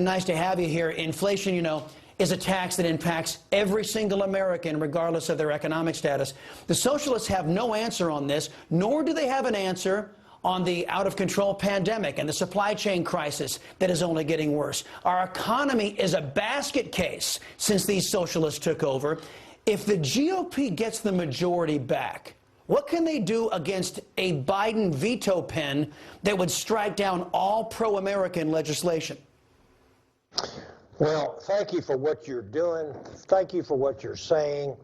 nice to have you here. Inflation, you know, is a tax that impacts every single American, regardless of their economic status. The socialists have no answer on this, nor do they have an answer on the out-of-control pandemic and the supply chain crisis that is only getting worse. Our economy is a basket case since these socialists took over. If the GOP gets the majority back, what can they do against a Biden veto pen that would strike down all pro-American legislation? Well, thank you for what you're doing. Thank you for what you're saying.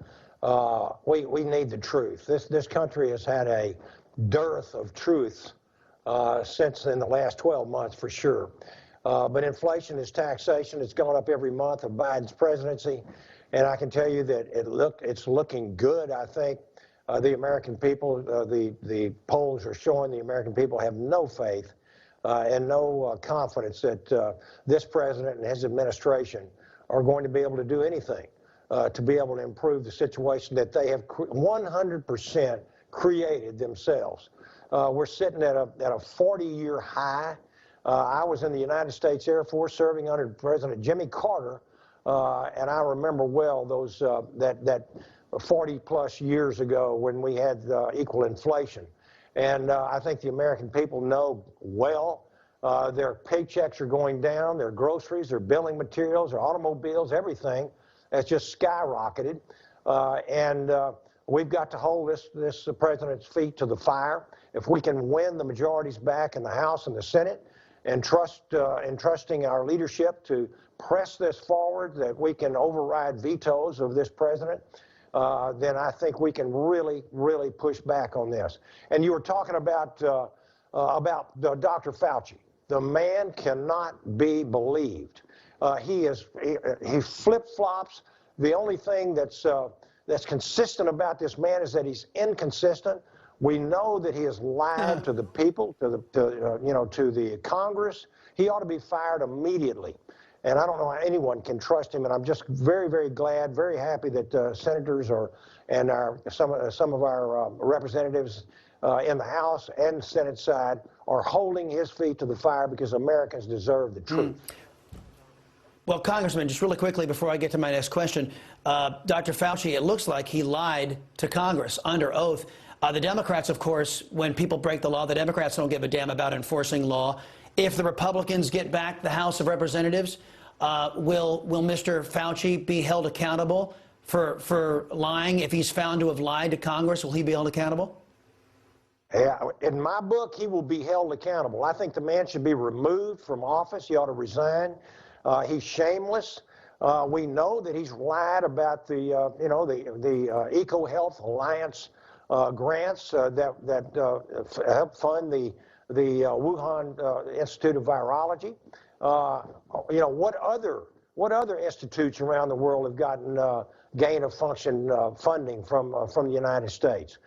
We need the truth. This country has had a dearth of truth since in the last 12 months for sure. But inflation is taxation. It's gone up every month of Biden's presidency. And I can tell you that it's looking good. I think the American people, the polls are showing the American people have no faith and no confidence that this president and his administration are going to be able to do anything to be able to improve the situation that they have 100% created themselves. We're sitting at a 40-year high. I was in the United States Air Force serving under President Jimmy Carter, and I remember well those that 40-plus years ago when we had equal inflation. And I think the American people know well their paychecks are going down, their groceries, their building materials, their automobiles, everything has just skyrocketed. We've got to hold this president's feet to the fire. If we can win the majorities back in the House and the Senate and trusting our leadership to press this forward, that we can override vetoes of this president, then I think we can really, really push back on this. And you were talking about Dr. Fauci. The man cannot be believed. He flip-flops. The only thing that's consistent about this man is that he's inconsistent. We know that he has lied to the people, to the Congress. He ought to be fired immediately. And I don't know how anyone can trust him. And I'm just very, very glad, very happy that senators and some of our representatives in the House and Senate side are holding his feet to the fire, because Americans deserve the truth. Well, Congressman, just really quickly before I get to my next question, Dr. Fauci, it looks like he lied to Congress under oath. The Democrats, of course, when people break the law, the Democrats don't give a damn about enforcing law. If the Republicans get back the House of Representatives, will Mr. Fauci be held accountable for lying? If he's found to have lied to Congress, will he be held accountable? Yeah, in my book, he will be held accountable. I think the man should be removed from office. He ought to resign. He's shameless. We know that he's lied about the EcoHealth Alliance grants that help fund the Wuhan Institute of Virology. What other institutes around the world have gotten gain of function funding from the United States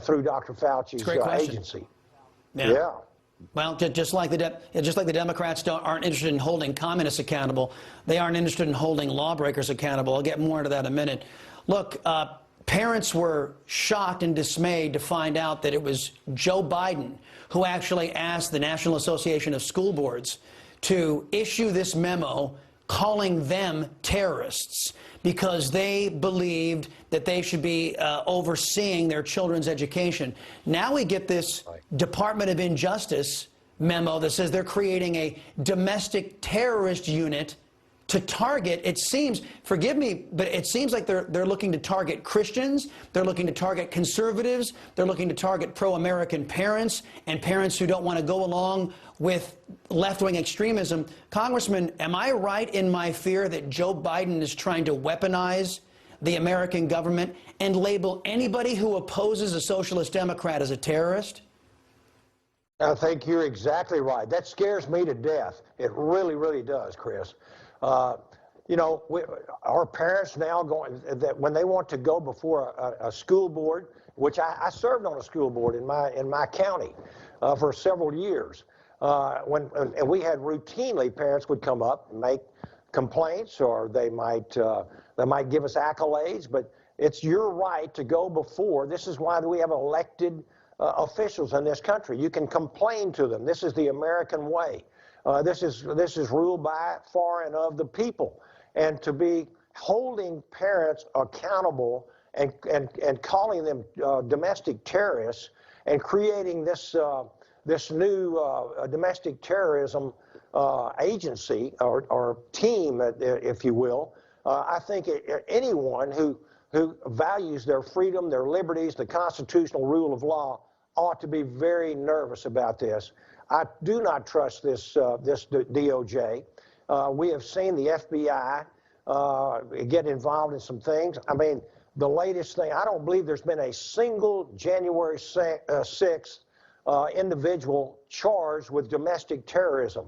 through Dr. Fauci's agency? Yeah. Well, just like the Democrats aren't interested in holding communists accountable, they aren't interested in holding lawbreakers accountable. I'll get more into that in a minute. Look, parents were shocked and dismayed to find out that it was Joe Biden who actually asked the National Association of School Boards to issue this memo calling them terrorists because they believed that they should be overseeing their children's education. Now we get this Department of Injustice memo that says they're creating a domestic terrorist unit to target, it seems, forgive me, but it seems like they're looking to target Christians, they're looking to target conservatives, they're looking to target pro-American parents and parents who don't want to go along with left-wing extremism. Congressman, am I right in my fear that Joe Biden is trying to weaponize the American government and label anybody who opposes a socialist Democrat as a terrorist? I think you're exactly right. That scares me to death. It really, really does, Chris. Our parents now that when they want to go before a school board, which I served on a school board in my county for several years, and we had routinely parents would come up and make complaints, or they might give us accolades, but it's your right to go before. This is why we have elected officials in this country. You can complain to them. This is the American way. This is ruled by, for, and of the people. And to be holding parents accountable and calling them domestic terrorists and creating this this new domestic terrorism agency or team, if you will, I think anyone who values their freedom, their liberties, the constitutional rule of law ought to be very nervous about this. I do not trust this DOJ. We have seen the FBI get involved in some things. I mean, the latest thing, I don't believe there's been a single January 6th individual charged with domestic terrorism.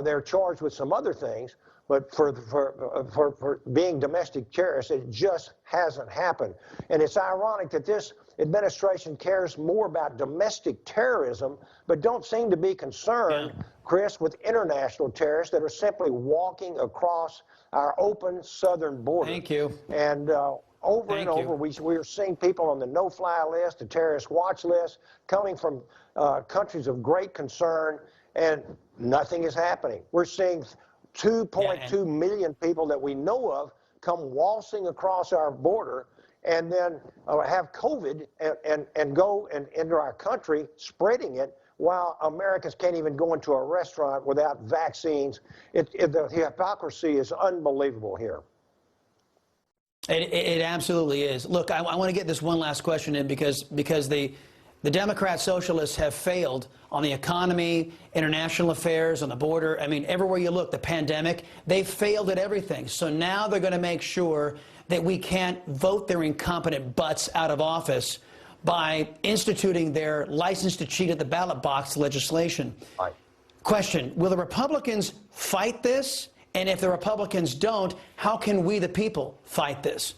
They're charged with some other things, but for being domestic terrorists, it just hasn't happened. And it's ironic that this administration cares more about domestic terrorism, but don't seem to be concerned, Chris, with international terrorists that are simply walking across our open southern border. Thank you. And over and over, we are seeing people on the no-fly list, the terrorist watch list, coming from countries of great concern, and nothing is happening. We're seeing 2.2 million people that we know of come waltzing across our border and then have COVID and go and enter our country, spreading it, while Americans can't even go into a restaurant without vaccines. The hypocrisy is unbelievable here. It absolutely is. Look, I want to get this one last question in because the Democrat socialists have failed on the economy, international affairs, on the border. I mean, everywhere you look, the pandemic, they've failed at everything. So now they're going to make sure that we can't vote their incompetent butts out of office by instituting their license to cheat at the ballot box legislation. Right. Question, will the Republicans fight this? And if the Republicans don't, how can we, the people, fight this?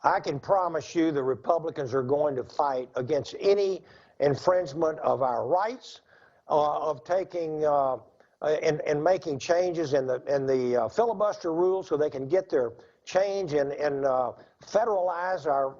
I can promise you the Republicans are going to fight against any infringement of our rights, of taking and making changes in the filibuster rules so they can get their change and federalize our,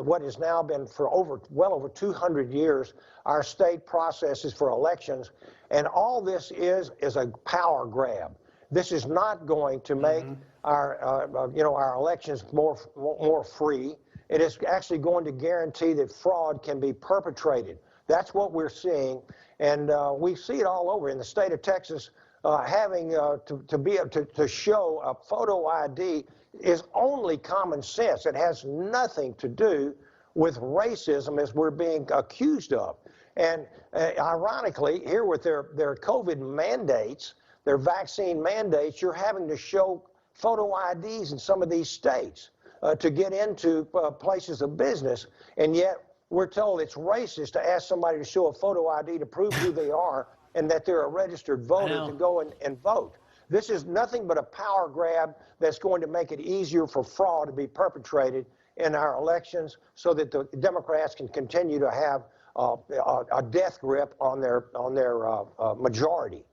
what has now been for well over 200 years, our state processes for elections. And all this is a power grab. This is not going to make our elections more free. It is actually going to guarantee that fraud can be perpetrated. That's what we're seeing, and we see it all over in the state of Texas. Having to be able to show a photo ID is only common sense. It has nothing to do with racism as we're being accused of. And ironically, here with their COVID mandates, their vaccine mandates, you're having to show photo IDs in some of these states to get into places of business, and yet we're told it's racist to ask somebody to show a photo ID to prove who they are and that they're a registered voter to go and vote. This is nothing but a power grab that's going to make it easier for fraud to be perpetrated in our elections so that the Democrats can continue to have a death grip on their majority.